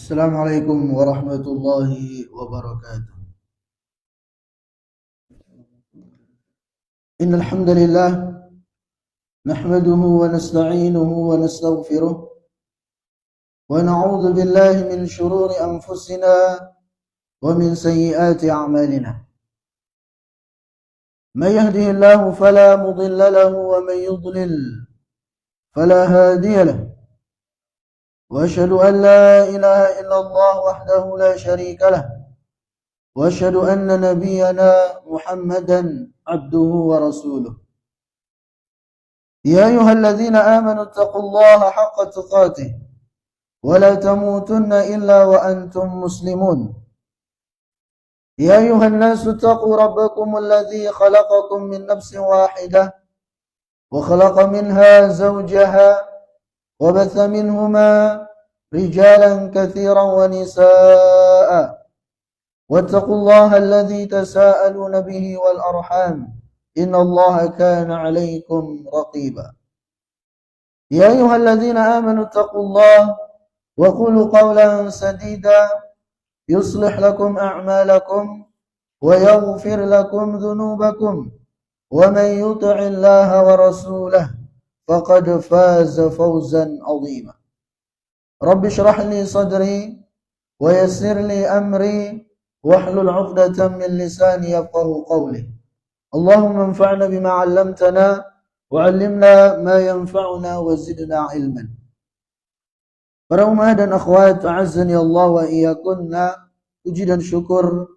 السلام عليكم ورحمة الله وبركاته. إن الحمد لله نحمده ونستعينه ونستغفره ونعوذ بالله من شرور أنفسنا ومن سيئات أعمالنا. من يهده الله فلا مضل له ومن يضلل فلا هادي له، وأشهد أن لا إله إلا الله وحده لا شريك له، وأشهد أن نبينا محمدا عبده ورسوله. يا أيها الذين آمنوا اتقوا الله حق تقاته ولا تموتن إلا وأنتم مسلمون. يا أيها الناس اتقوا ربكم الذي خلقكم من نفس واحدة وخلق منها زوجها وبث منهما رجالا كثيرا ونساء، واتقوا الله الذي تساءلون به والأرحام إن الله كان عليكم رقيبا. يا أيها الذين آمنوا اتقوا الله وقولوا قولا سديدا يصلح لكم أعمالكم ويغفر لكم ذنوبكم، ومن يطع الله ورسوله فقد فاز فوزا عظيما. رب اشرح لي صدري ويسر لي أمري واحلل عقدة من لساني يفقه قولي. اللهم انفعنا بما علمتنا وعلمنا ما ينفعنا وزدنا علما. Para umat dan akhwat, a'azzani Allah wa iyyakunna, puji dan syukur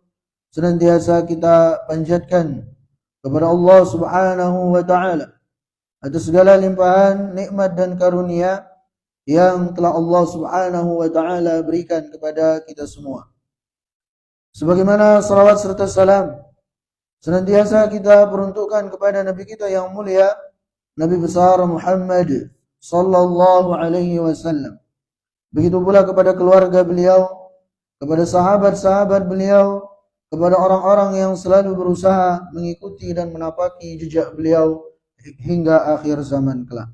senantiasa kita panjatkan kepada Allah Subhanahu wa taala atas segala limpahan nikmat dan karunia yang telah Allah Subhanahu wa taala berikan kepada kita semua. Sebagaimana salawat serta salam senantiasa kita peruntukkan kepada Nabi kita yang mulia, Nabi besar Muhammad sallallahu alaihi wasallam. Begitu pula kepada keluarga beliau, kepada sahabat-sahabat beliau, kepada orang-orang yang selalu berusaha mengikuti dan menapaki jejak beliau hingga akhir zaman kelak.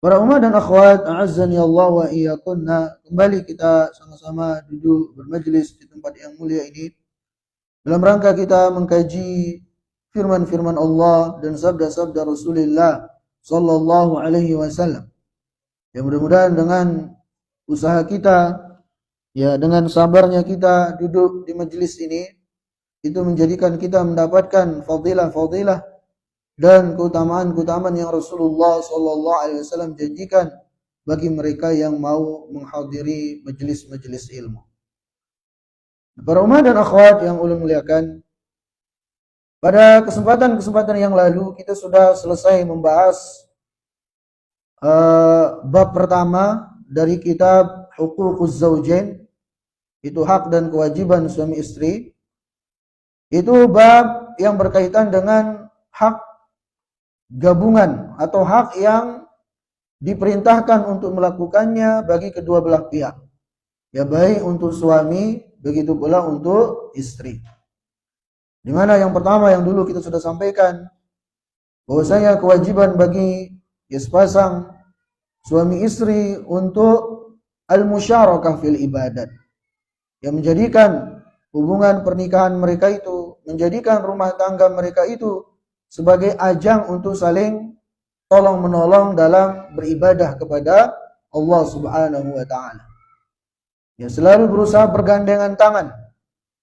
Para umat dan akhwat, a'azzani Allah wa iyyakunna, kembali kita sama-sama duduk bermajlis di tempat yang mulia ini dalam rangka kita mengkaji firman-firman Allah dan sabda-sabda Rasulullah sallallahu alaihi wasallam. Ya, mudah-mudahan dengan usaha kita, ya dengan sabarnya kita duduk di majelis ini, itu menjadikan kita mendapatkan fadilah-fadilah dan keutamaan-keutamaan yang Rasulullah sallallahu alaihi wasallam janjikan bagi mereka yang mau menghadiri majelis-majelis ilmu. Para umat dan akhwat yang ulun muliakan, pada kesempatan-kesempatan yang lalu kita sudah selesai membahas bab pertama dari kitab Huququz Zawjain, itu hak dan kewajiban suami istri. Itu bab yang berkaitan dengan hak gabungan atau hak yang diperintahkan untuk melakukannya bagi kedua belah pihak. Ya, baik untuk suami, begitu pula untuk istri. Di mana yang pertama yang dulu kita sudah sampaikan, bahwasanya kewajiban bagi sepasang suami istri untuk al-musyarakah fil ibadat, yang menjadikan hubungan pernikahan mereka itu, menjadikan rumah tangga mereka itu sebagai ajang untuk saling tolong-menolong dalam beribadah kepada Allah Subhanahu wa taala. Ya, selalu berusaha bergandengan tangan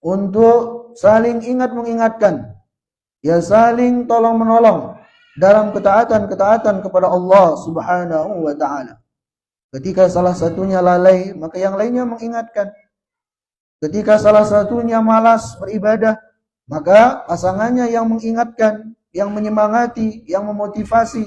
untuk saling ingat mengingatkan, ya saling tolong-menolong dalam ketaatan-ketaatan kepada Allah Subhanahu wa taala. Ketika salah satunya lalai, maka yang lainnya mengingatkan. Ketika salah satunya malas beribadah, maka pasangannya yang mengingatkan, yang menyemangati, yang memotivasi.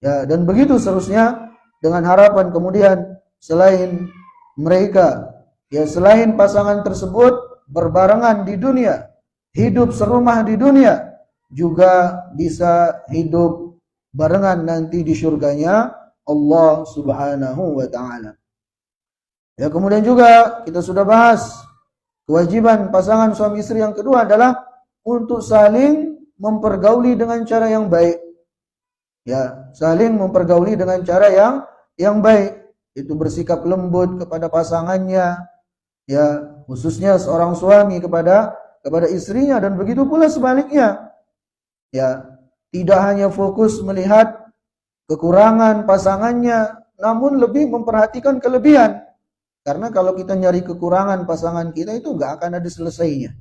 Ya, dan begitu seterusnya, dengan harapan kemudian selain mereka, ya selain pasangan tersebut berbarengan di dunia, hidup serumah di dunia, juga bisa hidup barengan nanti di surganya Allah Subhanahu wa taala. Ya, kemudian juga kita sudah bahas kewajiban pasangan suami istri yang kedua adalah untuk saling mempergauli dengan cara yang baik. Ya, saling mempergauli dengan cara yang baik. itu bersikap lembut kepada pasangannya, ya khususnya seorang suami kepada istrinya, dan begitu pula sebaliknya. Ya, tidak hanya fokus melihat kekurangan pasangannya, namun lebih memperhatikan kelebihan. Karena kalau kita nyari kekurangan pasangan kita itu nggak akan ada selesainya.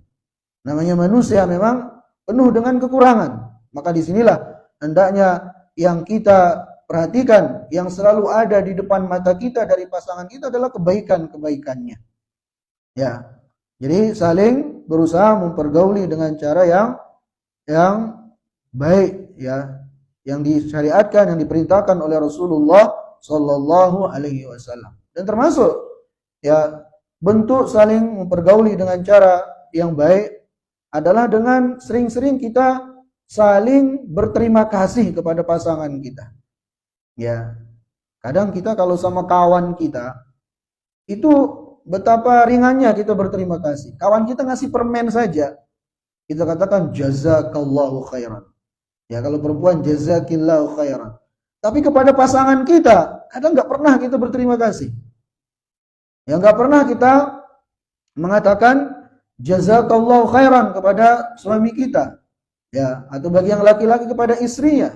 Namanya manusia memang penuh dengan kekurangan. Maka disinilah hendaknya yang kita perhatikan, yang selalu ada di depan mata kita dari pasangan kita adalah kebaikan-kebaikannya. Ya, jadi saling berusaha mempergauli dengan cara yang baik, ya, yang disyariatkan, yang diperintahkan oleh Rasulullah Shallallahu Alaihi Wasallam. Dan termasuk ya bentuk saling mempergauli dengan cara yang baik adalah dengan sering-sering kita saling berterima kasih kepada pasangan kita. Ya, kadang kita kalau sama kawan kita itu betapa ringannya kita berterima kasih. Kawan kita ngasih permen saja, kita katakan jazakallahu khairan. Ya, kalau perempuan jazakillahu khairan. Tapi kepada pasangan kita kadang nggak pernah kita berterima kasih. Ya, nggak pernah kita mengatakan jazakallahu khairan kepada suami kita. Ya, atau bagi yang laki-laki kepada istrinya.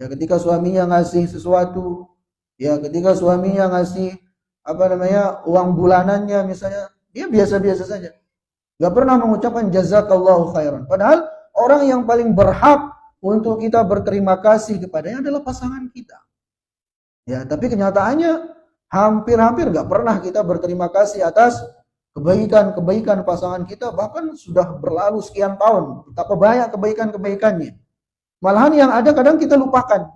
Ya, ketika suaminya ngasih sesuatu, ya ketika suaminya ngasih uang bulanannya misalnya, dia biasa-biasa saja. Nggak pernah mengucapkan jazakallahu khairan. Padahal orang yang paling berhak untuk kita berterima kasih kepadanya adalah pasangan kita. Ya, tapi kenyataannya hampir-hampir nggak pernah kita berterima kasih atas kebaikan-kebaikan pasangan kita, bahkan sudah berlalu sekian tahun, betapa banyak kebaikan-kebaikannya. Malahan yang ada kadang kita lupakan.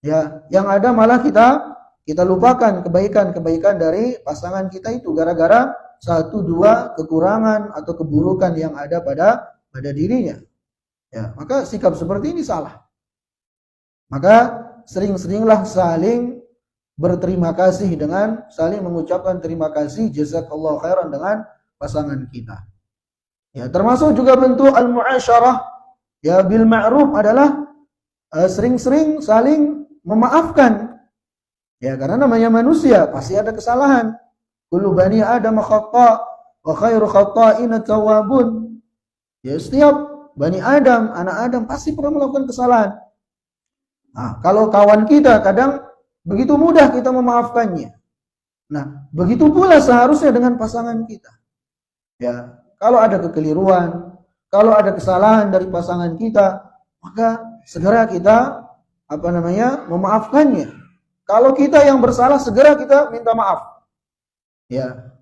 Ya, yang ada malah kita lupakan kebaikan-kebaikan dari pasangan kita itu gara-gara satu dua kekurangan atau keburukan yang ada pada dirinya. Ya, maka sikap seperti ini salah. Maka sering-seringlah saling berterima kasih dengan saling mengucapkan terima kasih jazakallahu khairan dengan pasangan kita. Ya, termasuk juga bentuk al-mu'asyarah ya bil ma'ruf adalah sering-sering saling memaafkan. Ya, karena namanya manusia pasti ada kesalahan. Kullu bani Adam khata' wa khairu khata'in at-tawwabun. Ya, setiap bani Adam, anak Adam pasti pernah melakukan kesalahan. Nah, kalau kawan kita kadang begitu mudah kita memaafkannya. Nah, begitu pula seharusnya dengan pasangan kita. Ya, kalau ada kekeliruan, kalau ada kesalahan dari pasangan kita, maka segera kita memaafkannya. Kalau kita yang bersalah, segera kita minta maaf. Ya,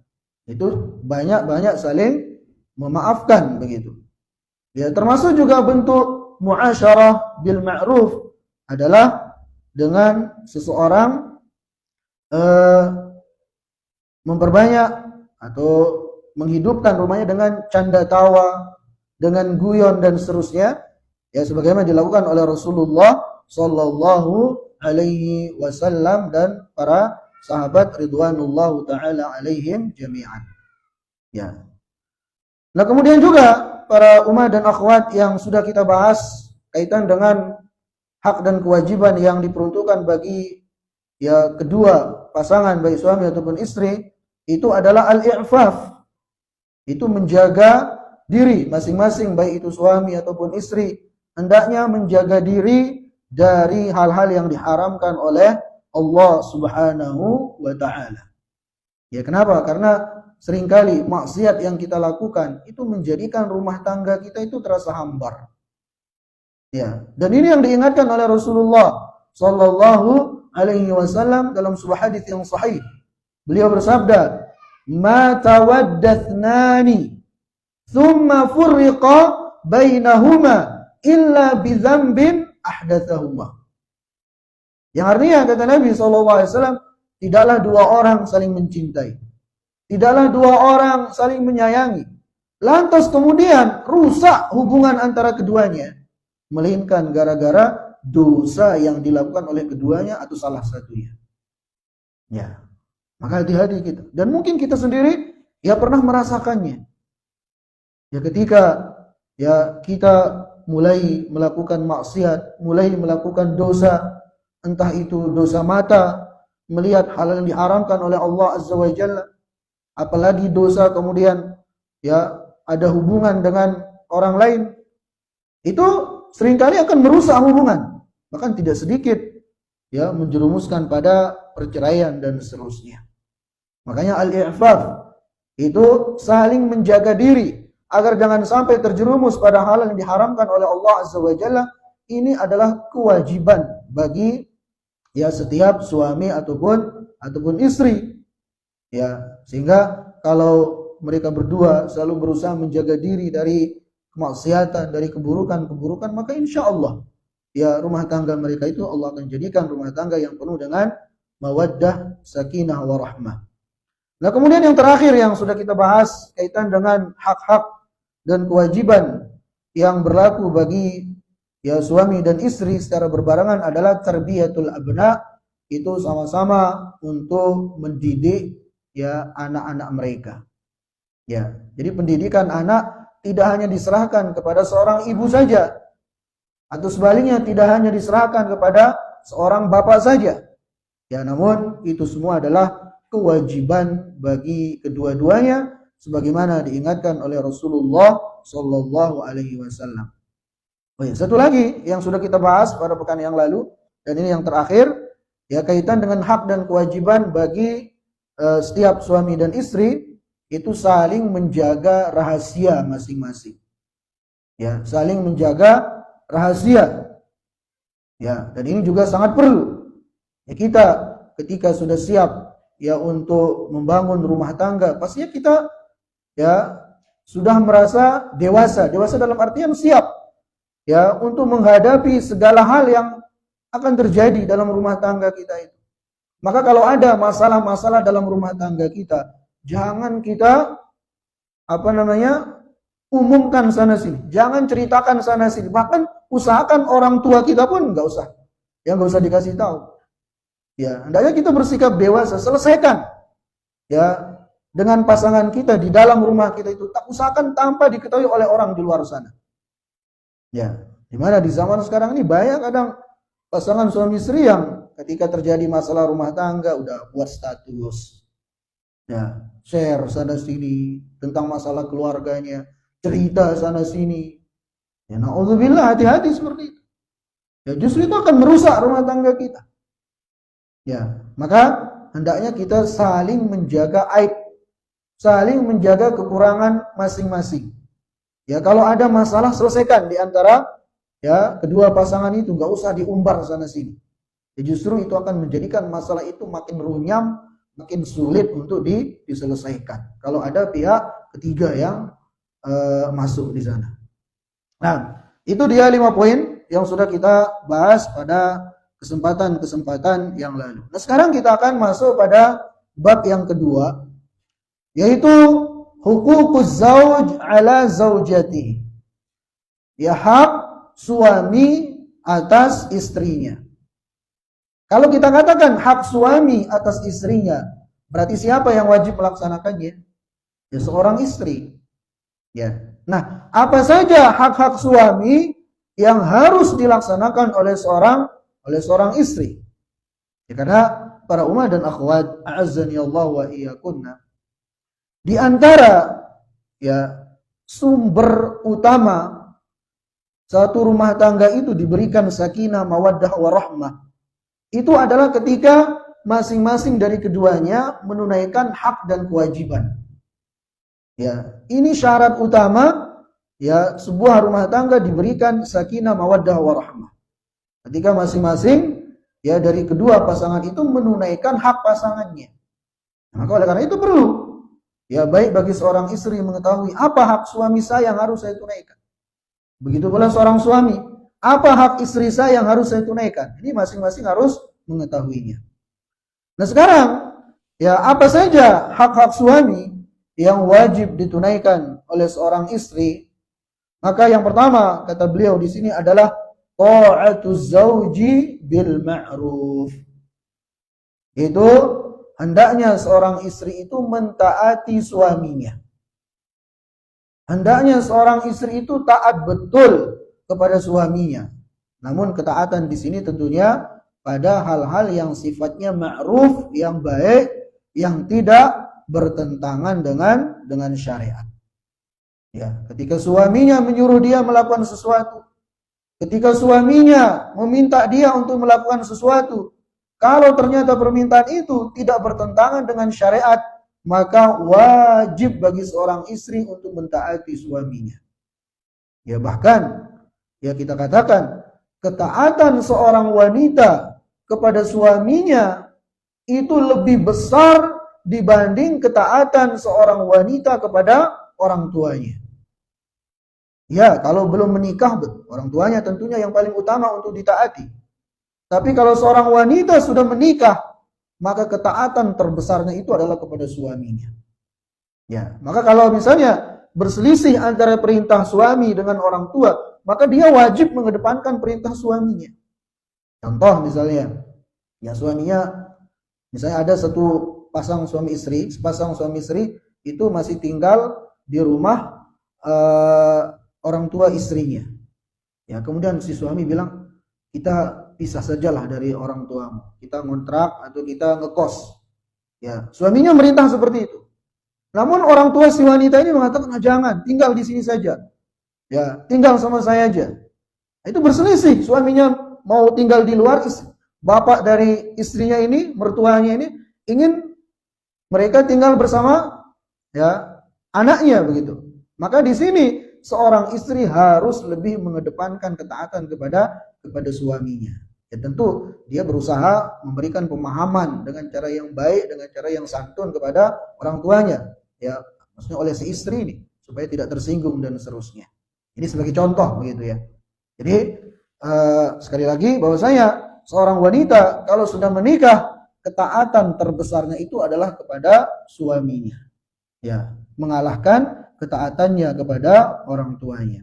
itu banyak-banyak saling memaafkan begitu. Ya, termasuk juga bentuk muasyarah bil ma'ruf adalah dengan seseorang memperbanyak atau menghidupkan rumahnya dengan canda tawa, dengan guyon dan seterusnya, ya sebagaimana dilakukan oleh Rasulullah Sallallahu Alaihi Wasallam dan para sahabat ridwanullahu taala alaihim jami'an. Ya. Nah, kemudian juga para umat dan akhwat yang sudah kita bahas kaitan dengan hak dan kewajiban yang diperuntukkan bagi ya kedua pasangan baik suami ataupun istri, itu adalah al-i'faf. Itu menjaga diri masing-masing baik itu suami ataupun istri, hendaknya menjaga diri dari hal-hal yang diharamkan oleh Allah Subhanahu wa taala. Ya, kenapa? Karena seringkali maksiat yang kita lakukan itu menjadikan rumah tangga kita itu terasa hambar. Ya, dan ini yang diingatkan oleh Rasulullah Sallallahu Alaihi Wasallam dalam sebuah hadis yang sahih. Beliau bersabda, "Ma tawaddathnani, thumma furriqa bainahuma illa bidzambin ahdatsahuma." Yang artinya kata Nabi Sallallahu Alaihi Wasallam, tidaklah dua orang saling mencintai, tidaklah dua orang saling menyayangi, lantas kemudian rusak hubungan antara keduanya, melainkan gara-gara dosa yang dilakukan oleh keduanya atau salah satunya. Ya, maka hati-hati kita. Dan mungkin kita sendiri ya pernah merasakannya. Ya, ketika ya kita mulai melakukan maksiat, mulai melakukan dosa, entah itu dosa mata, melihat hal yang diharamkan oleh Allah Azza wa Jalla, apalagi dosa kemudian ya ada hubungan dengan orang lain, itu seringkali akan merusak hubungan, bahkan tidak sedikit ya menjerumuskan pada perceraian dan seterusnya. Makanya al-i'faf itu saling menjaga diri agar jangan sampai terjerumus pada hal yang diharamkan oleh Allah Azza wa Jalla. Ini adalah kewajiban bagi ya setiap suami ataupun istri. Ya, sehingga kalau mereka berdua selalu berusaha menjaga diri dari kemaksiatan, dari keburukan-keburukan, maka insya Allah ya rumah tangga mereka itu Allah akan jadikan rumah tangga yang penuh dengan mawaddah, sakinah, warahmah. Nah, kemudian yang terakhir yang sudah kita bahas kaitan dengan hak-hak dan kewajiban yang berlaku bagi ya suami dan istri secara berbarengan adalah tarbiyatul abna, itu sama-sama untuk mendidik ya anak-anak mereka. Ya, jadi pendidikan anak tidak hanya diserahkan kepada seorang ibu saja, atau sebaliknya tidak hanya diserahkan kepada seorang bapak saja. Ya, namun itu semua adalah kewajiban bagi kedua-duanya sebagaimana diingatkan oleh Rasulullah sallallahu alaihi wasallam. Oh ya, satu lagi yang sudah kita bahas pada pekan yang lalu dan ini yang terakhir ya kaitan dengan hak dan kewajiban bagi setiap suami dan istri itu saling menjaga rahasia masing-masing. Ya, saling menjaga rahasia. Ya, dan ini juga sangat perlu. Ya, kita ketika sudah siap ya untuk membangun rumah tangga, pastinya kita ya sudah merasa dewasa. Dewasa dalam artian siap ya untuk menghadapi segala hal yang akan terjadi dalam rumah tangga kita itu. Maka kalau ada masalah-masalah dalam rumah tangga kita, jangan kita umumkan sana sini. Jangan ceritakan sana sini. Bahkan usahakan orang tua kita pun nggak usah. Ya nggak usah dikasih tahu. Ya, hendaknya kita bersikap dewasa, selesaikan. Ya, dengan pasangan kita di dalam rumah kita itu, tak usahakan tanpa diketahui oleh orang di luar sana. Ya, dimana di zaman sekarang ini banyak kadang pasangan suami istri yang ketika terjadi masalah rumah tangga udah buat status. Ya, share sana sini tentang masalah keluarganya, cerita sana sini. Ya, na'udzubillah, hati-hati seperti itu. Ya, justru itu akan merusak rumah tangga kita. Ya, maka hendaknya kita saling menjaga aib, saling menjaga kekurangan masing-masing. Ya, kalau ada masalah selesaikan di antara ya kedua pasangan itu, nggak usah diumbar sana sini. Ya, justru itu akan menjadikan masalah itu makin runyam, makin sulit untuk diselesaikan. Kalau ada pihak ketiga yang masuk di sana. Nah, itu dia 5 poin yang sudah kita bahas pada kesempatan-kesempatan yang lalu. Nah, sekarang kita akan masuk pada bab yang kedua, yaitu hukukuz zauj ala zaujatihi. Ya, hak suami atas istrinya. Kalau kita katakan hak suami atas istrinya, berarti siapa yang wajib melaksanakannya? Ya, seorang istri. Ya. Nah, apa saja hak-hak suami yang harus dilaksanakan oleh seorang istri? Ya, karena para umat dan akhwat, a'azzani Allah wa iyyakunna, di antara ya sumber utama satu rumah tangga itu diberikan sakinah, mawaddah, warahmah, itu adalah ketika masing-masing dari keduanya menunaikan hak dan kewajiban. Ya, ini syarat utama ya sebuah rumah tangga diberikan sakinah, mawaddah, warahmah. Ketika masing-masing ya dari kedua pasangan itu menunaikan hak pasangannya. Maka oleh karena itu perlu ya baik bagi seorang istri mengetahui apa hak suami saya yang harus saya tunaikan. Begitu pula seorang suami, apa hak istri saya yang harus saya tunaikan. Ini masing-masing harus mengetahuinya. Nah, sekarang ya apa saja hak-hak suami yang wajib ditunaikan oleh seorang istri? Maka yang pertama kata beliau di sini adalah ta'atuz zauji bil ma'ruf. Itu hendaknya seorang istri itu mentaati suaminya. Hendaknya seorang istri itu taat betul kepada suaminya. Namun ketaatan di sini tentunya pada hal-hal yang sifatnya ma'ruf, yang baik, yang tidak bertentangan dengan syariat. Ya, ketika suaminya menyuruh dia melakukan sesuatu, ketika suaminya meminta dia untuk melakukan sesuatu, kalau ternyata permintaan itu tidak bertentangan dengan syariat, maka wajib bagi seorang istri untuk mentaati suaminya. Ya, bahkan ya kita katakan ketaatan seorang wanita kepada suaminya itu lebih besar dibanding ketaatan seorang wanita kepada orang tuanya. Ya, kalau belum menikah, orang tuanya tentunya yang paling utama untuk ditaati. Tapi kalau seorang wanita sudah menikah, maka ketaatan terbesarnya itu adalah kepada suaminya. Ya, maka kalau misalnya berselisih antara perintah suami dengan orang tua, maka dia wajib mengedepankan perintah suaminya. Contoh misalnya, ya suaminya, misalnya ada sepasang suami istri itu masih tinggal di rumah orang tua istrinya. Ya, kemudian si suami bilang, kita pisah sajalah dari orang tuamu. Kita ngontrak atau kita ngekos. Ya, suaminya merintah seperti itu. Namun orang tua si wanita ini mengatakan, jangan, tinggal di sini saja. Ya, tinggal sama saya aja. Itu berselisih. Suaminya mau tinggal di luar, bapak dari istrinya ini, mertuanya ini ingin mereka tinggal bersama ya anaknya begitu. Maka di sini seorang istri harus lebih mengedepankan ketaatan kepada suaminya. Ya tentu dia berusaha memberikan pemahaman dengan cara yang baik, dengan cara yang santun kepada orang tuanya. Ya, maksudnya oleh si istri ini supaya tidak tersinggung dan seterusnya. Ini sebagai contoh begitu ya. Jadi sekali lagi bahwasanya seorang wanita kalau sudah menikah, ketaatan terbesarnya itu adalah kepada suaminya. Ya, mengalahkan ketaatannya kepada orang tuanya.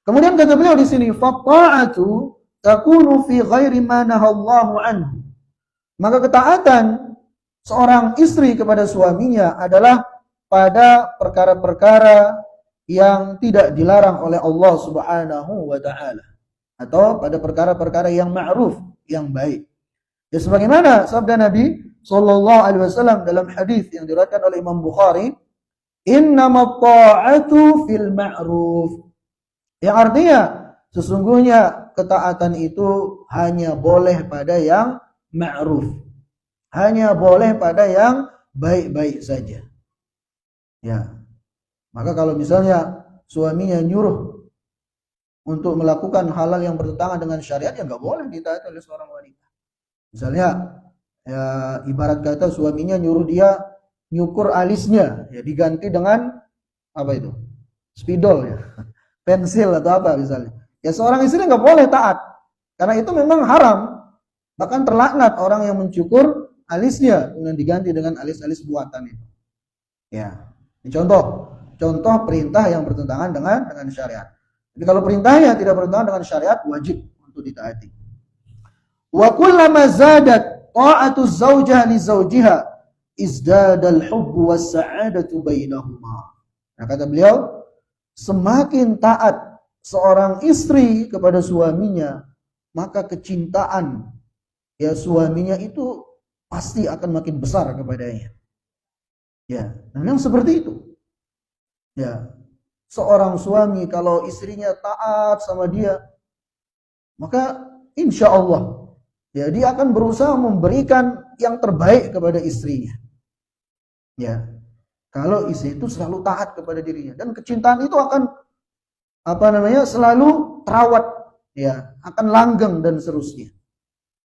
Kemudian kata beliau di sini, "Fatta'atu takunu fi ghairi ma nahallahu anhu." Maka ketaatan seorang istri kepada suaminya adalah pada perkara-perkara yang tidak dilarang oleh Allah Subhanahu wa taala, atau pada perkara-perkara yang ma'ruf, yang baik. Ya sebagaimana sabda Nabi sallallahu alaihi wasallam dalam hadis yang diriwayatkan oleh Imam Bukhari, "Innamat ta'atu fil ma'ruf." Yang artinya sesungguhnya ketaatan itu hanya boleh pada yang ma'ruf. Hanya boleh pada yang baik-baik saja. Ya. Maka kalau misalnya suaminya nyuruh untuk melakukan hal-hal yang bertentangan dengan syariat, ya nggak boleh ditaati oleh seorang wanita. Misalnya ya ibarat kata suaminya nyuruh dia nyukur alisnya, ya diganti dengan apa itu? Spidol ya. Pensil atau apa misalnya. Ya seorang istri nggak boleh taat. Karena itu memang haram. Bahkan terlaknat orang yang mencukur alisnya kemudian diganti dengan alis-alis buatan itu. Ya. Ini contoh perintah yang bertentangan dengan syariat. Jadi kalau perintahnya tidak bertentangan dengan syariat, wajib untuk ditaati. Wa kullama zadat ta'atu zaujah li zaujiha izdadal hubbu was sa'adatu bainahuma. Nah kata beliau, semakin taat seorang istri kepada suaminya, maka kecintaan ya suaminya itu pasti akan makin besar kepadanya. Ya, memang seperti itu. Ya, seorang suami kalau istrinya taat sama dia, maka insya Allah ya dia akan berusaha memberikan yang terbaik kepada istrinya. Ya, kalau istri itu selalu taat kepada dirinya dan kecintaan itu akan selalu terawat, ya, akan langgeng dan seterusnya.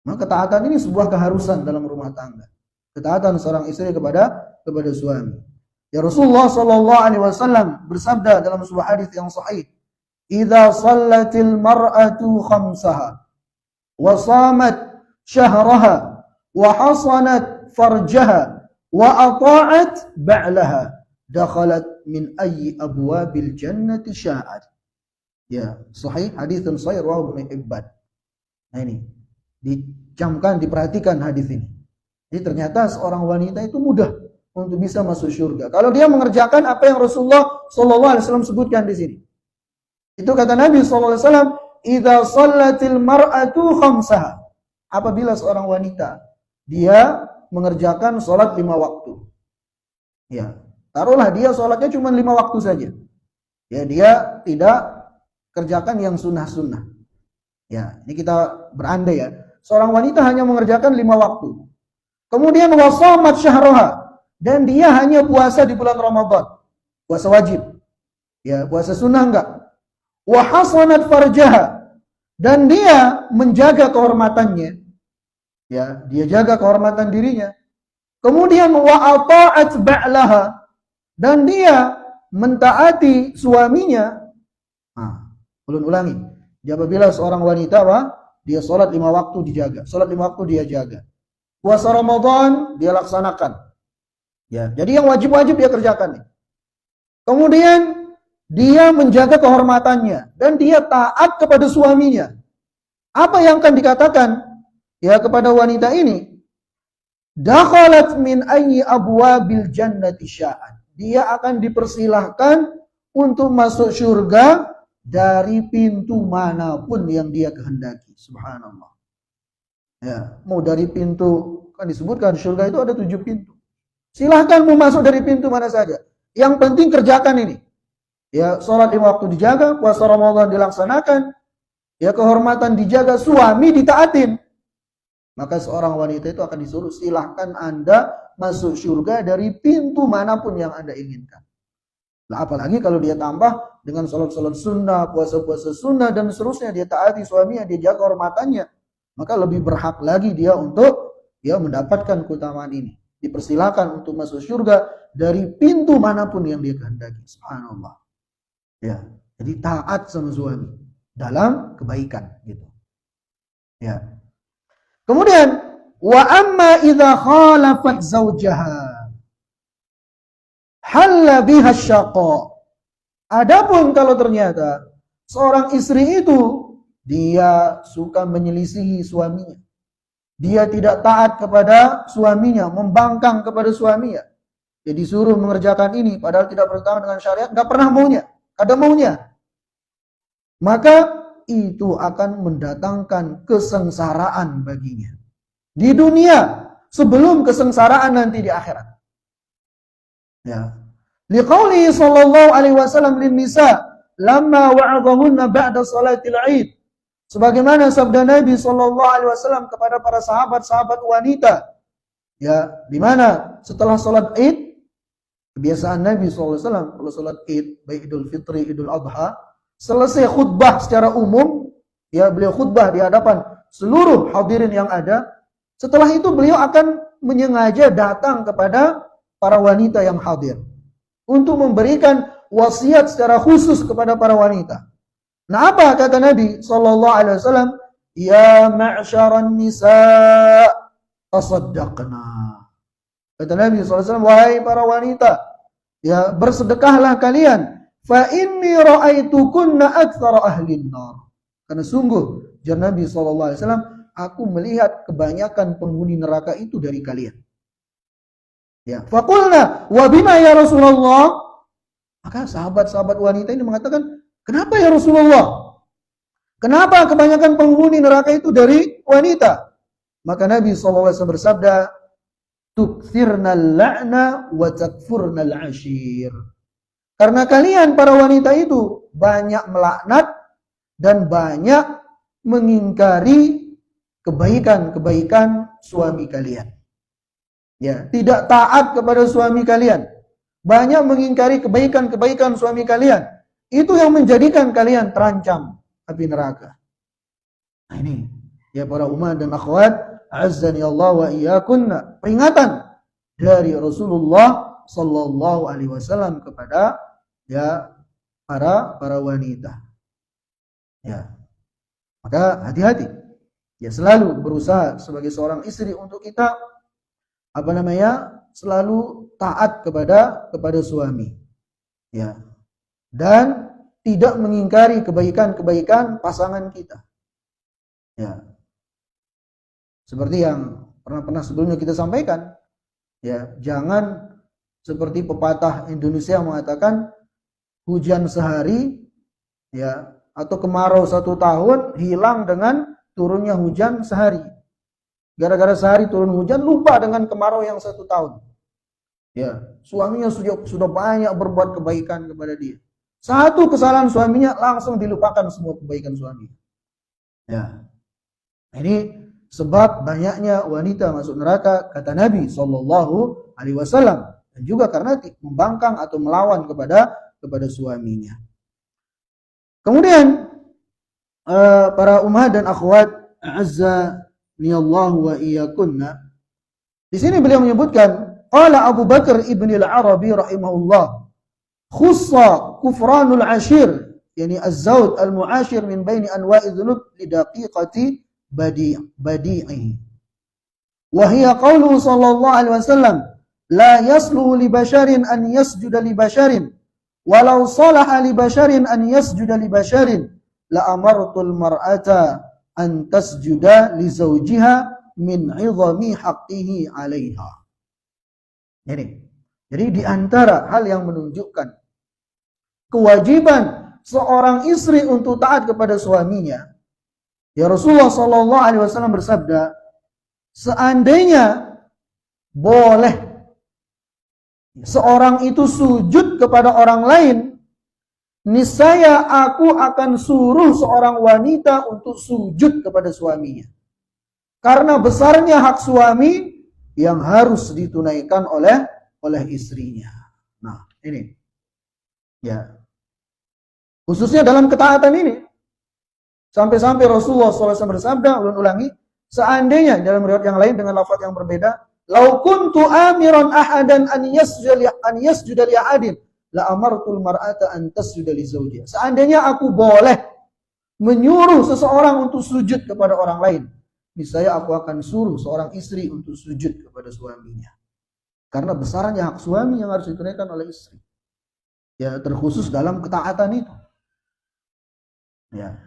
Maka ketaatan ini sebuah keharusan dalam rumah tangga. Ketaatan seorang istri kepada suami. Ya Rasulullah sallallahu alaihi wasallam bersabda dalam sebuah hadis yang sahih, "Idza shallatil mar'atu khamsaha wa shamat syahraha wa hasanat farjaha wa ata'at ba'laha dakhalat min ayyi abwabil jannati sya'at." Ya, sahih, hadis sahih riwayat Ibnu Hibban. Nah ini dicamkan, diperhatikan hadis ini. Jadi ternyata seorang wanita itu mudah untuk bisa masuk surga kalau dia mengerjakan apa yang Rasulullah sallallahu alaihi wasallam sebutkan di sini. Itu kata Nabi sallallahu alaihi wasallam, "Idza shallatil mar'atu khamsaha." apabila seorang wanita dia mengerjakan sholat 5 waktu. Ya, taruhlah dia sholatnya cuma 5 waktu saja. Ya, dia tidak kerjakan yang sunnah-sunnah. Ya, ini kita berandai ya. Seorang wanita hanya mengerjakan 5 waktu. Kemudian wasamat syahroha, dan dia hanya puasa di bulan Ramadan. Puasa wajib. Ya, puasa sunnah enggak. Wa hasanat farjaha, dan dia menjaga kehormatannya. Ya, dia jaga kehormatan dirinya. Kemudian wa ata'at ba'laha, dan dia mentaati suaminya. Ulun ulangi. Apabila seorang wanita dia sholat 5 waktu dijaga, sholat 5 waktu dia jaga. Puasa Ramadan dia laksanakan. Ya, jadi yang wajib-wajib dia kerjakan. Kemudian dia menjaga kehormatannya dan dia taat kepada suaminya. Apa yang akan dikatakan ya kepada wanita ini? Dakhalat min ayyi abwabil jannati sya'an. Dia akan dipersilahkan untuk masuk surga dari pintu manapun yang dia kehendaki. Subhanallah. Ya, mau dari pintu, kan disebutkan surga itu ada 7 pintu. Silahkan mau masuk dari pintu mana saja. Yang penting kerjakan ini. Ya, sholat 5 waktu dijaga, puasa Ramadan dilaksanakan, ya kehormatan dijaga, suami ditaatin. Maka seorang wanita itu akan disuruh, silahkan Anda masuk surga dari pintu manapun yang Anda inginkan. Nah, apalagi kalau dia tambah dengan sholat-sholat sunnah, puasa-puasa sunnah, dan seterusnya, dia taati suaminya, dia jaga kehormatannya, maka lebih berhak lagi dia untuk ya mendapatkan keutamaan ini. Dipersilakan untuk masuk surga dari pintu manapun yang dia kehendaki. Subhanallah. Ya, jadi taat sama suami dalam kebaikan gitu. Ya. Kemudian wa amma idza khalafat zaujaha halla biha syaqa. Adapun kalau ternyata seorang istri itu dia suka menyelisihi suaminya, dia tidak taat kepada suaminya, membangkang kepada suaminya, dia disuruh mengerjakan ini padahal tidak bertentangan dengan syariat, nggak pernah maunya, ada maunya, maka itu akan mendatangkan kesengsaraan baginya di dunia sebelum kesengsaraan nanti di akhirat. Ya. Liqauli sallallahu alaihi wasallam lin nisa lamma wa'adhahunna ba'da salatil 'id. Sebagaimana sabda Nabi sallallahu alaihi wasallam kepada para sahabat-sahabat wanita. Ya, di mana setelah salat Id, kebiasaan Nabi sallallahu alaihi wasallam kalau salat Id, baik Idul Fitri, Idul Adha, selesai khutbah secara umum, ya beliau khutbah di hadapan seluruh hadirin yang ada. Setelah itu beliau akan menyengaja datang kepada para wanita yang hadir untuk memberikan wasiat secara khusus kepada para wanita. Nah, apa kata Nabi sallallahu alaihi wasallam? Ya ma'syaran nisa, tasaddaqna. Kata Nabi sallallahu alaihi wasallam, wahai para wanita, ya bersedekahlah kalian. Fa inni ra'aitukunna aktsara ahlin nar. Karena sungguh jar Nabi sallallahu alaihi wasallam, aku melihat kebanyakan penghuni neraka itu dari kalian. Ya, faqulna wa bima ya Rasulullah? Maka sahabat-sahabat wanita ini mengatakan, kenapa ya Rasulullah? Kenapa kebanyakan penghuni neraka itu dari wanita? Maka Nabi SAW bersabda, tukthirnal la'na wa takfurnal ashir. Karena kalian para wanita itu banyak melaknat dan banyak mengingkari kebaikan-kebaikan suami kalian. Ya, tidak taat kepada suami kalian. Banyak mengingkari kebaikan-kebaikan suami kalian. Itu yang menjadikan kalian terancam api neraka. Nah ini, ya para umat dan akhwat, azzani Allah wa iyyakunna, peringatan dari Rasulullah sallallahu alaihi wasallam kepada ya para wanita. Ya. Maka hati-hati. Ya selalu berusaha sebagai seorang istri untuk kita selalu taat kepada suami. Ya. Dan tidak mengingkari kebaikan-kebaikan pasangan kita. Ya. Seperti yang pernah sebelumnya kita sampaikan, ya, jangan seperti pepatah Indonesia mengatakan hujan sehari ya atau kemarau 1 tahun hilang dengan turunnya hujan sehari. Gara-gara sehari turun hujan, lupa dengan kemarau yang 1 tahun. Ya, suaminya sudah banyak berbuat kebaikan kepada dia. Satu kesalahan suaminya langsung dilupakan semua kebaikan suami. Ya, ini sebab banyaknya wanita masuk neraka, kata Nabi Shallallahu Alaihi Wasallam, dan juga karena membangkang atau melawan kepada suaminya. Kemudian para ummahat dan akhwat, azzanillahu wa iyyakunna, di sini beliau menyebutkan, qala Abu Bakar ibn al-Arabi rahimahullah, khussa kufranul ashir, yani az-zawj al-mu'ashir min baini anwa'i dhunub li daqiqati badi'i. Wa hiya qawluhu sallallahu alaihi wasallam, la yasluhu li basharin an yasjuda li basharin, walau salaha li basharin an yasjuda li basharin, la amartul mar'ata an tasjuda li zawjiha min 'idhami haqqihi 'alaiha. Jadi di antara hal yang menunjukkan kewajiban seorang istri untuk taat kepada suaminya, ya Rasulullah Shallallahu Alaihi Wasallam bersabda, seandainya boleh seorang itu sujud kepada orang lain, niscaya aku akan suruh seorang wanita untuk sujud kepada suaminya. Karena besarnya hak suami yang harus ditunaikan oleh istrinya. Nah, ini. Ya. Khususnya dalam ketaatan ini. Sampai-sampai Rasulullah SAW bersabda, ulun-ulangi, seandainya dalam riwayat yang lain dengan lafaz yang berbeda, lau kuntu amiran ahadan an yasjuda li ahadin la amartul mar'ata an tasjuda li zawjiha. Seandainya aku boleh menyuruh seseorang untuk sujud kepada orang lain, niscaya aku akan suruh seorang istri untuk sujud kepada suaminya. Karena besarnya hak suami yang harus ditunaikan oleh istri. Ya, terkhusus dalam ketaatan itu. Ya.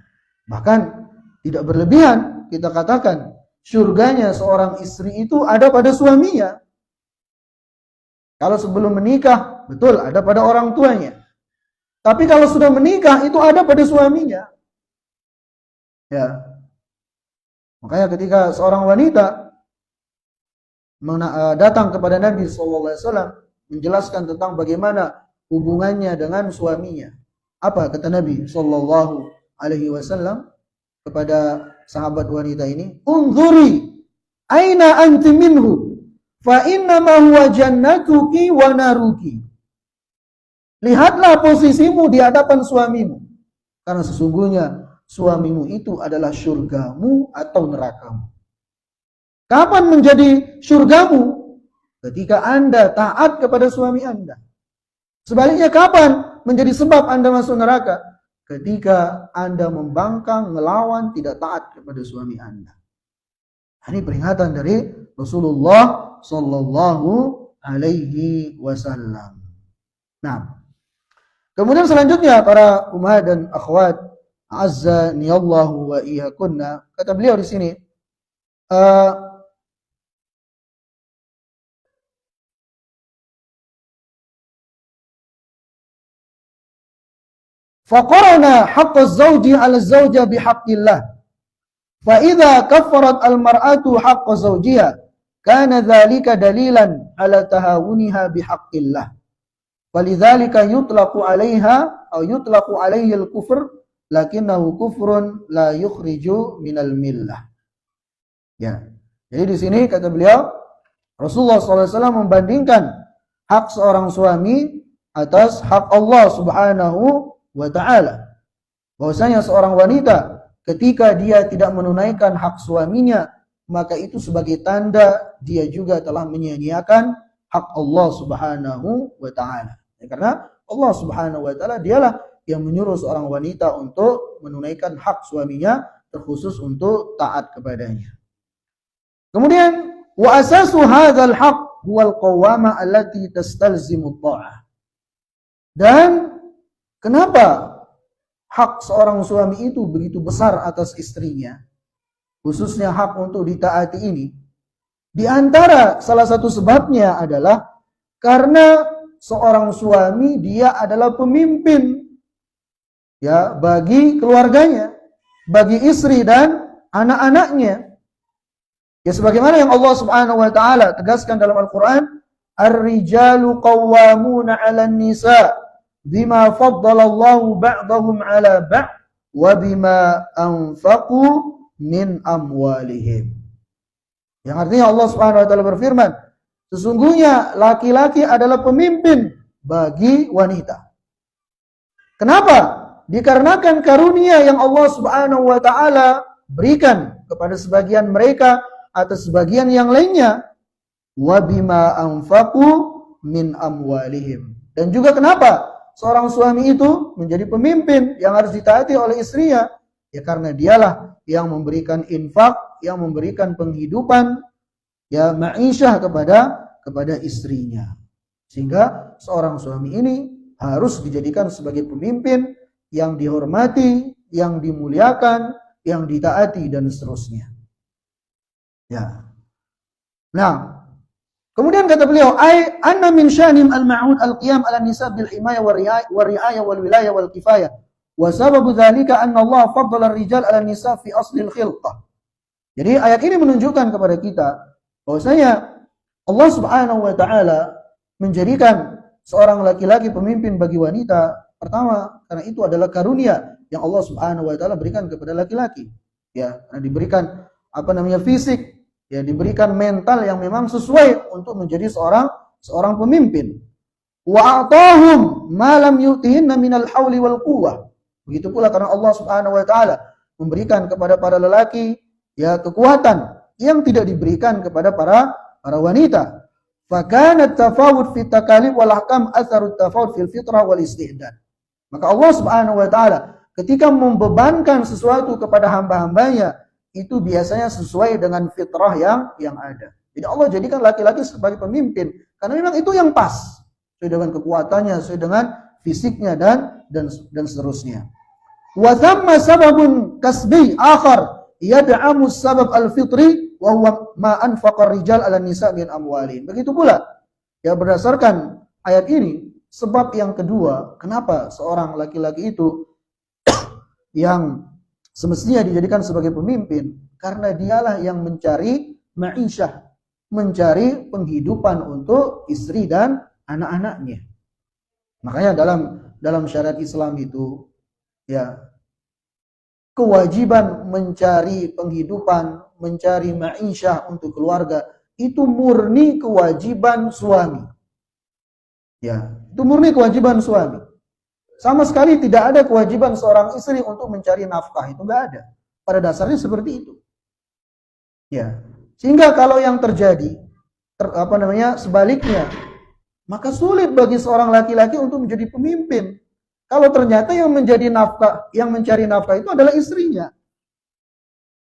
Bahkan tidak berlebihan kita katakan surganya seorang istri itu ada pada suaminya. Kalau sebelum menikah, betul ada pada orang tuanya. Tapi kalau sudah menikah itu ada pada suaminya. Ya. Makanya ketika seorang wanita datang kepada Nabi SAW menjelaskan tentang bagaimana hubungannya dengan suaminya. Apa kata Nabi SAW kepada sahabat wanita ini? Unzuri aina anti minhu fa innama huwa jannatuki wa naruki. Lihatlah posisimu di hadapan suamimu, karena sesungguhnya suamimu itu adalah surgamu atau nerakamu. Kapan menjadi surgamu? Ketika Anda taat kepada suami Anda. Sebaliknya kapan menjadi sebab Anda masuk neraka? Ketika Anda membangkang, melawan, tidak taat kepada suami Anda. Ini peringatan dari Rasulullah Sallallahu Alaihi Wasallam. Nah, kemudian selanjutnya para ummahat dan akhwat, azzanillahu wa iyyakunna, kata beliau di sini, faqarana haqqa az-zawji 'ala az-zawja bihaqqillah. Fa idza kaffarat al-mar'atu haqqa zawjiha, kana dzalika dalilan 'ala tahawuniha bihaqqillah. Walidzalika yutlaqu 'alaiha aw yutlaqu 'alaihi al-kufr, lakinnahu kufrun la yukhriju minal millah. Ya. Jadi di sini kata beliau, Rasulullah SAW membandingkan hak seorang suami atas hak Allah Subhanahu wa ta'ala. Bahwasanya seorang wanita ketika dia tidak menunaikan hak suaminya, maka itu sebagai tanda dia juga telah menyia-nyiakan hak Allah Subhanahu wa ta'ala. Ya, karena Allah Subhanahu wa ta'ala dialah yang menyuruh seorang wanita untuk menunaikan hak suaminya, terkhusus untuk taat kepadanya. Kemudian wa asasu hadzal haqq huwal qawwama allati tastalzimu ta'ah. Dan kenapa hak seorang suami itu begitu besar atas istrinya, khususnya hak untuk ditaati ini? Di antara salah satu sebabnya adalah karena seorang suami dia adalah pemimpin ya bagi keluarganya, bagi istri dan anak-anaknya. Ya sebagaimana yang Allah Subhanahu wa taala tegaskan dalam Al-Qur'an, "Ar-rijalu qawwamuna 'alan nisa bima faddalallahu ba'dahum 'ala ba'd wa bima anfaqu min amwalihim." Yang artinya Allah Subhanahu wa taala berfirman, sesungguhnya laki-laki adalah pemimpin bagi wanita. Kenapa? Dikarenakan karunia yang Allah Subhanahu wa taala berikan kepada sebagian mereka atas sebagian yang lainnya, wa bima anfaqu min amwalihim. Dan juga kenapa seorang suami itu menjadi pemimpin yang harus ditaati oleh istrinya? Ya karena dialah yang memberikan infak, yang memberikan penghidupan, ya ma'isyah kepada istrinya. Sehingga seorang suami ini harus dijadikan sebagai pemimpin yang dihormati, yang dimuliakan, yang ditaati dan seterusnya. Ya. Nah, kemudian kata beliau, anna min syanim al-ma'ud al-qiyam ala nisa bil himaya wa ri'aya wal wilaya wal kifayah. Wa sababu dzalika anna Allah faddala ar-rijal ala nisa fi asli al-khilqah. Jadi ayat ini menunjukkan kepada kita bahwasanya Allah Subhanahu wa taala menjadikan seorang laki-laki pemimpin bagi wanita. Pertama, karena itu adalah karunia yang Allah Subhanahu wa taala berikan kepada laki-laki. Ya, karena diberikan fisik, ya diberikan mental yang memang sesuai untuk menjadi seorang pemimpin. Wa atahum ma lam yu'tihinna minal hauli wal quwwah. Begitu pula karena Allah Subhanahu wa taala memberikan kepada para lelaki ya kekuatan yang tidak diberikan kepada para wanita. Fakana tafawud fi takalif wal ahkam atharu tafawud fil fitrah wal istidad. Maka Allah Subhanahu wa taala ketika membebankan sesuatu kepada hamba-hambanya itu biasanya sesuai dengan fitrah yang ada. Jadi Allah jadikan laki-laki sebagai pemimpin karena memang itu yang pas sesuai dengan kekuatannya, sesuai dengan fisiknya dan seterusnya. Wa thamma sababun kasbi akhar yad'amu sabab al-fitri wa huwa ma anfaqa ar-rijal 'ala nisa min amwalihim. Begitu pula ya berdasarkan ayat ini sebab yang kedua kenapa seorang laki-laki itu yang semestinya dijadikan sebagai pemimpin karena dialah yang mencari ma'isyah, mencari penghidupan untuk istri dan anak-anaknya. Makanya dalam syariat Islam itu ya kewajiban mencari penghidupan, mencari ma'isyah untuk keluarga itu murni kewajiban suami. Ya, itu murni kewajiban suami. Sama sekali tidak ada kewajiban seorang istri untuk mencari nafkah, itu enggak ada. Pada dasarnya seperti itu. Ya. Sehingga kalau yang terjadi sebaliknya, maka sulit bagi seorang laki-laki untuk menjadi pemimpin. Kalau ternyata yang mencari nafkah itu adalah istrinya.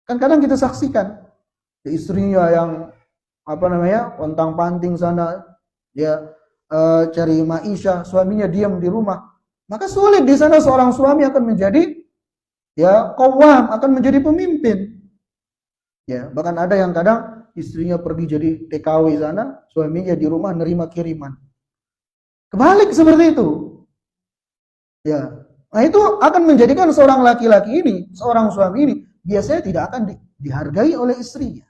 Kan kadang kita saksikan istrinya yang pontang-panting sana, dia cari ma'isyah, suaminya diam di rumah. Maka sulit di sana seorang suami akan menjadi qawwam, akan menjadi pemimpin. Ya, bahkan ada yang kadang istrinya pergi jadi TKW sana, suaminya di rumah nerima kiriman. Kebalik seperti itu. Ya. Nah, itu akan menjadikan seorang laki-laki ini, seorang suami ini biasanya tidak akan dihargai oleh istrinya.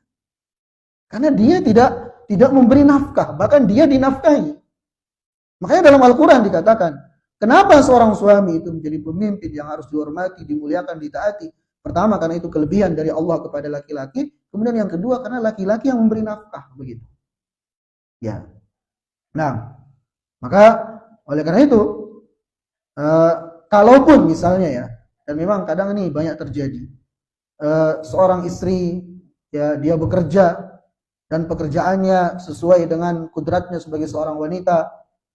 Karena dia tidak memberi nafkah, bahkan dia dinafkahi. Makanya dalam Al-Qur'an dikatakan, kenapa seorang suami itu menjadi pemimpin yang harus dihormati, dimuliakan, ditaati? Pertama, karena itu kelebihan dari Allah kepada laki-laki. Kemudian yang kedua, karena laki-laki yang memberi nafkah. Begitu. Ya. Nah, maka oleh karena itu, kalaupun misalnya ya, dan memang kadang ini banyak terjadi, seorang istri, ya dia bekerja, dan pekerjaannya sesuai dengan kudratnya sebagai seorang wanita,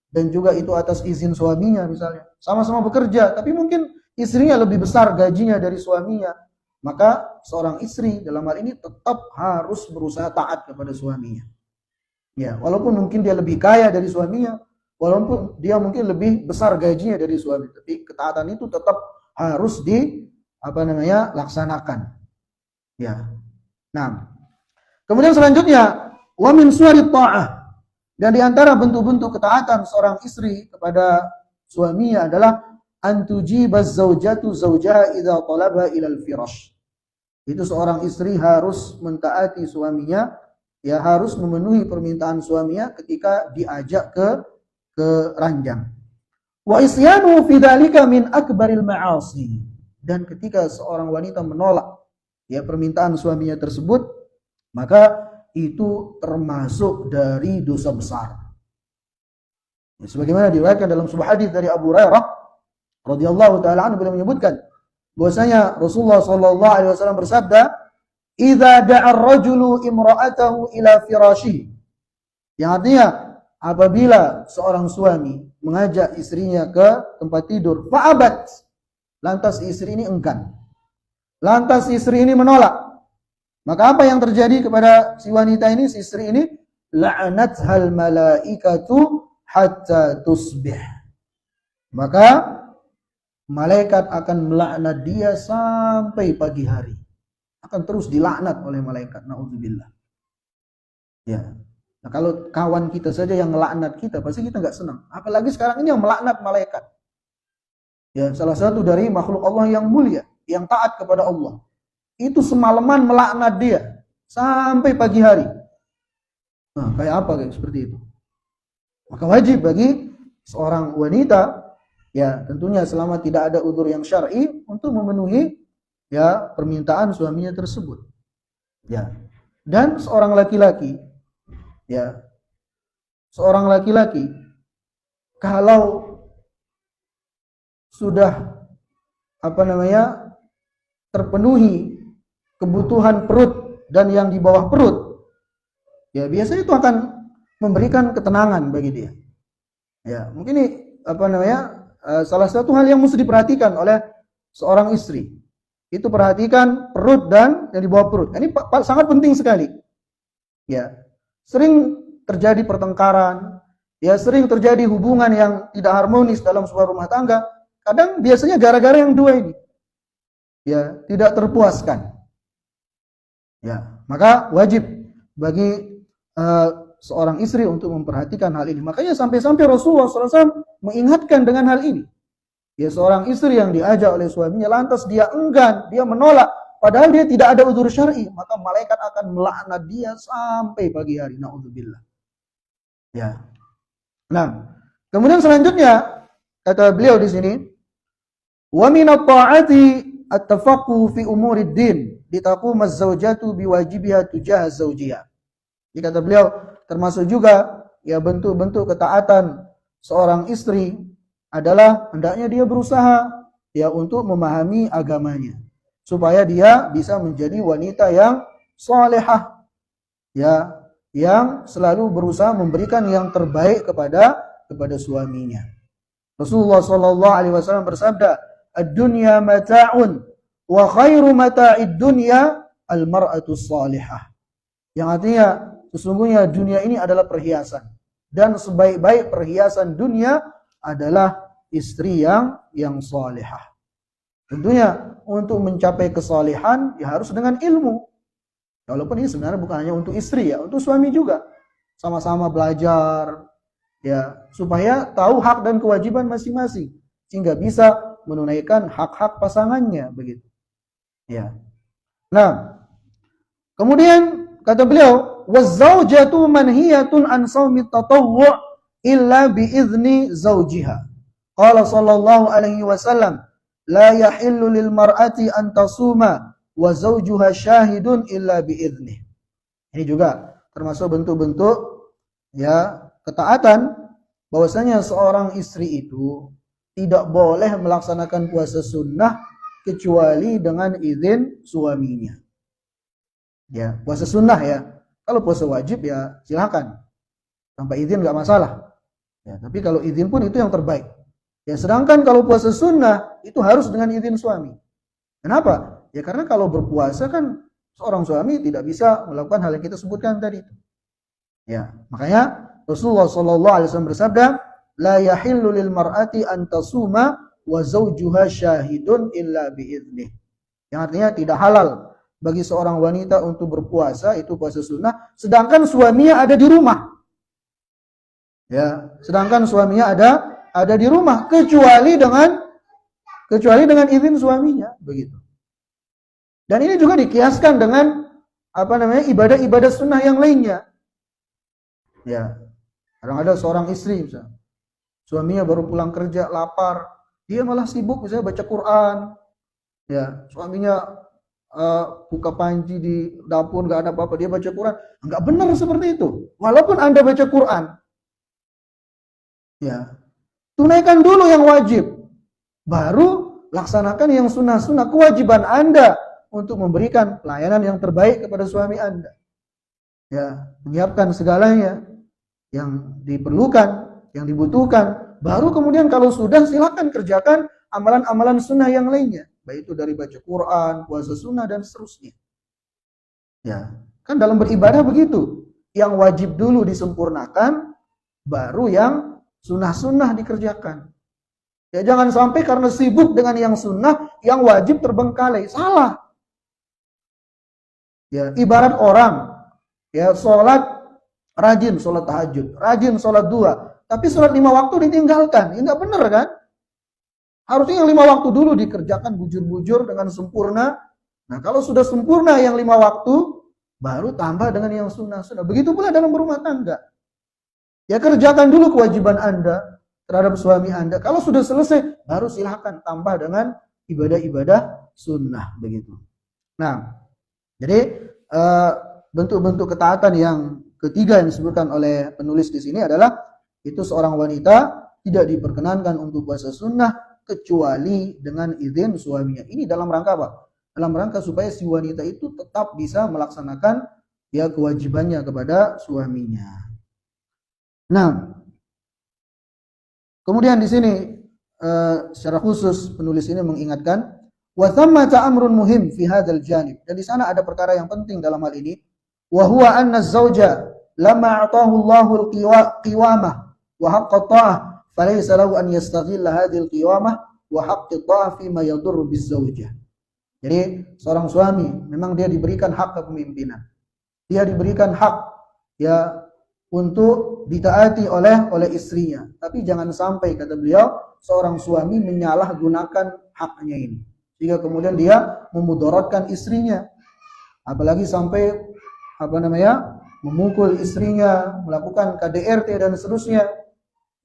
dan juga itu atas izin suaminya misalnya. Sama-sama bekerja, tapi mungkin istrinya lebih besar gajinya dari suaminya. Maka seorang istri dalam hal ini tetap harus berusaha taat kepada suaminya. Ya, walaupun mungkin dia lebih kaya dari suaminya, walaupun dia mungkin lebih besar gajinya dari suami, tapi ketaatan itu tetap harus laksanakan. Ya. Nah, kemudian selanjutnya, wa min suwarit ta'ah. Dan di antara bentuk-bentuk ketaatan seorang istri kepada suaminya adalah antujibaz zaujatu zaujaha idza talaba ilal firash. Itu seorang istri harus mentaati suaminya, ya harus memenuhi permintaan suaminya ketika diajak ke ranjang. Wa isyanu fi dzalika min akbaril ma'asi. Dan ketika seorang wanita menolak ya permintaan suaminya tersebut, maka itu termasuk dari dosa besar. Ya, sebagaimana diriwayatkan dalam sebuah hadis dari Abu Hurairah radhiyallahu taala anhu, beliau menyebutkan bahwasanya Rasulullah sallallahu alaihi wasallam bersabda, "Idza da'a ar-rajulu imra'atahu ila firashihi." Yang artinya apabila seorang suami mengajak istrinya ke tempat tidur, fa'abat, lantas istri ini enggan, lantas istri ini menolak, maka apa yang terjadi kepada si wanita ini, si istri ini? La'anathal malaikatu hatta tusbih. Maka malaikat akan melaknat dia sampai pagi hari. Akan terus dilaknat oleh malaikat. Na'udzubillah. Ya. Nah, kalau kawan kita saja yang melaknat kita, pasti kita nggak senang. Apalagi sekarang ini yang melaknat malaikat. Ya, salah satu dari makhluk Allah yang mulia, yang taat kepada Allah. Itu semalaman melaknat dia sampai pagi hari. Nah, kayak apa kayak seperti itu? Maka wajib bagi seorang wanita, ya tentunya selama tidak ada udzur yang syar'i, untuk memenuhi ya permintaan suaminya tersebut. Ya. Dan seorang laki-laki, ya, seorang laki-laki kalau sudah terpenuhi kebutuhan perut dan yang di bawah perut, ya biasanya itu akan memberikan ketenangan bagi dia. Ya, mungkin ini salah satu hal yang mesti diperhatikan oleh seorang istri. Itu perhatikan perut dan yang di bawah perut. Ini sangat penting sekali. Ya, sering terjadi pertengkaran, ya sering terjadi hubungan yang tidak harmonis dalam sebuah rumah tangga. Kadang biasanya gara-gara yang dua ini, ya tidak terpuaskan. Ya, maka wajib bagi seorang istri untuk memperhatikan hal ini. Makanya sampai-sampai Rasulullah SAW mengingatkan dengan hal ini. Ya, seorang istri yang diajak oleh suaminya, lantas dia enggan, dia menolak, padahal dia tidak ada udzur syar'i, maka malaikat akan melaknat dia sampai pagi hari. Na'udzubillah. Ya. Nah, kemudian selanjutnya kata beliau di sini, wa min at-ta'ati at-tafaqquh fi umurid din litaquma az-zawjatu biwajibiha tujaha zawjiha. Jadi kata beliau, termasuk juga ya bentuk-bentuk ketaatan seorang istri adalah hendaknya dia berusaha ya untuk memahami agamanya, supaya dia bisa menjadi wanita yang salehah, ya, yang selalu berusaha memberikan yang terbaik kepada suaminya. Rasulullah sallallahu alaihi wasallam bersabda, "Ad-dunya mata'un wa khairu mata'id dunya al-mar'atu salihah." Yang artinya sesungguhnya dunia ini adalah perhiasan, dan sebaik-baik perhiasan dunia adalah istri yang salihah. Tentunya untuk mencapai kesalehan ya harus dengan ilmu. Walaupun ini sebenarnya bukan hanya untuk istri ya, untuk suami juga. Sama-sama belajar ya, supaya tahu hak dan kewajiban masing-masing, sehingga bisa menunaikan hak-hak pasangannya begitu. Ya. Nah, kemudian kata beliau, "Waz-zaujatu manhiyatun an shaumi at-tatawwu' illa bi idzni zawjiha." Qala sallallahu alaihi wasallam, "La yahillu lil mar'ati an tasuma wa zawjuha syahidun illa bi idzni." Ini juga termasuk bentuk-bentuk ya ketaatan, bahwasanya seorang istri itu tidak boleh melaksanakan puasa sunnah kecuali dengan izin suaminya. Ya, puasa sunnah ya. Kalau puasa wajib ya silakan, tanpa izin nggak masalah. Ya, tapi kalau izin pun itu yang terbaik. Ya, sedangkan kalau puasa sunnah itu harus dengan izin suami. Kenapa? Ya karena kalau berpuasa kan seorang suami tidak bisa melakukan hal yang kita sebutkan tadi. Ya, makanya Rasulullah sallallahu alaihi wasallam bersabda, "La yahillu lil mar'ati an tasuma wa zawjuha syahidun illa bi idnih." Yang artinya tidak halal bagi seorang wanita untuk berpuasa, itu puasa sunnah, sedangkan suaminya ada di rumah. Ya, sedangkan suaminya ada di rumah, kecuali dengan izin suaminya, begitu. Dan ini juga dikiaskan dengan ibadah-ibadah sunnah yang lainnya. Ya, kadang ada seorang istri misalnya, suaminya baru pulang kerja lapar, dia malah sibuk misalnya baca Quran. Ya, suaminya buka panci di dapur nggak ada apa-apa, dia baca Quran. Nggak benar seperti itu. Walaupun Anda baca Quran, ya, tunaikan dulu yang wajib, baru laksanakan yang sunnah-sunnah. Kewajiban Anda untuk memberikan pelayanan yang terbaik kepada suami Anda. Ya, menyiapkan segalanya yang diperlukan, yang dibutuhkan. Baru kemudian kalau sudah, silakan kerjakan amalan-amalan sunnah yang lainnya. Baik itu dari baca Quran, puasa sunnah, dan seterusnya. Ya, kan dalam beribadah begitu. Yang wajib dulu disempurnakan, baru yang sunnah-sunnah dikerjakan. Ya, jangan sampai karena sibuk dengan yang sunnah, yang wajib terbengkalai. Salah. Ya, ibarat orang ya sholat rajin, sholat tahajud, rajin sholat duha, tapi sholat 5 waktu ditinggalkan. Ya nggak benar kan? Harusnya yang 5 waktu dulu dikerjakan bujur-bujur dengan sempurna. Nah, kalau sudah sempurna yang 5 waktu, baru tambah dengan yang sunnah-sunnah. Begitu pula dalam berumah tangga. Ya, kerjakan dulu kewajiban Anda terhadap suami Anda. Kalau sudah selesai, baru silahkan tambah dengan ibadah-ibadah sunnah. Begitu. Nah, jadi bentuk-bentuk ketaatan yang ketiga yang disebutkan oleh penulis di sini adalah itu seorang wanita tidak diperkenankan untuk puasa sunnah kecuali dengan izin suaminya. Ini dalam rangka apa? Dalam rangka supaya si wanita itu tetap bisa melaksanakan ya kewajibannya kepada suaminya. Nah, kemudian di sini secara khusus penulis ini mengingatkan wa thammata amrun muhim fi hadzal janib. Dan di sana ada perkara yang penting dalam hal ini, wa huwa anna az-zawja lamma a'tahu Allahu al-qiwamah wa haqqa ta'ah falaysa lahu an yastaghilla hadhihi al-qiwamah wa haqqa ta'ah fi ma yadurru biz-zawjah. Jadi seorang suami memang dia diberikan hak kepemimpinan. Dia diberikan hak ya untuk ditaati oleh istrinya. Tapi jangan sampai, kata beliau, seorang suami menyalahgunakan haknya ini, sehingga kemudian dia memudaratkan istrinya, apalagi sampai memukul istrinya, melakukan KDRT dan seterusnya.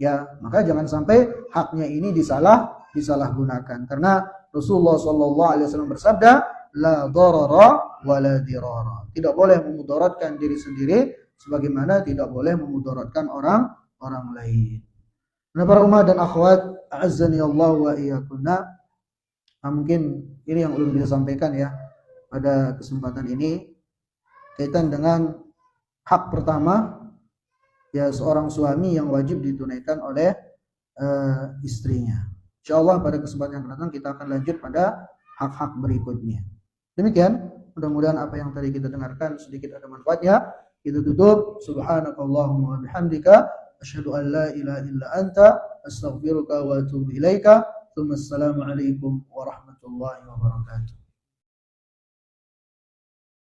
Ya, maka jangan sampai haknya ini disalahgunakan. Karena Rasulullah SAW bersabda, la darara wa la dirara. Tidak boleh memudaratkan diri sendiri, sebagaimana tidak boleh memudaratkan orang lain. Nah, para umat dan akhwat, a'azzani Allah wa iyyakunna. Mungkin ini yang belum bisa sampaikan ya pada kesempatan ini kaitan dengan hak pertama ya seorang suami yang wajib ditunaikan oleh istrinya. Insyaallah pada kesempatan yang akan datang kita akan lanjut pada hak-hak berikutnya. Demikian, mudah-mudahan apa yang tadi kita dengarkan sedikit ada manfaatnya. Kita tutup, subhanakallahumma wa bihamdika asyhadu an la ilaha illa anta astaghfiruka wa atubu ilaika. Assalamualaikum warahmatullahi wabarakatuh.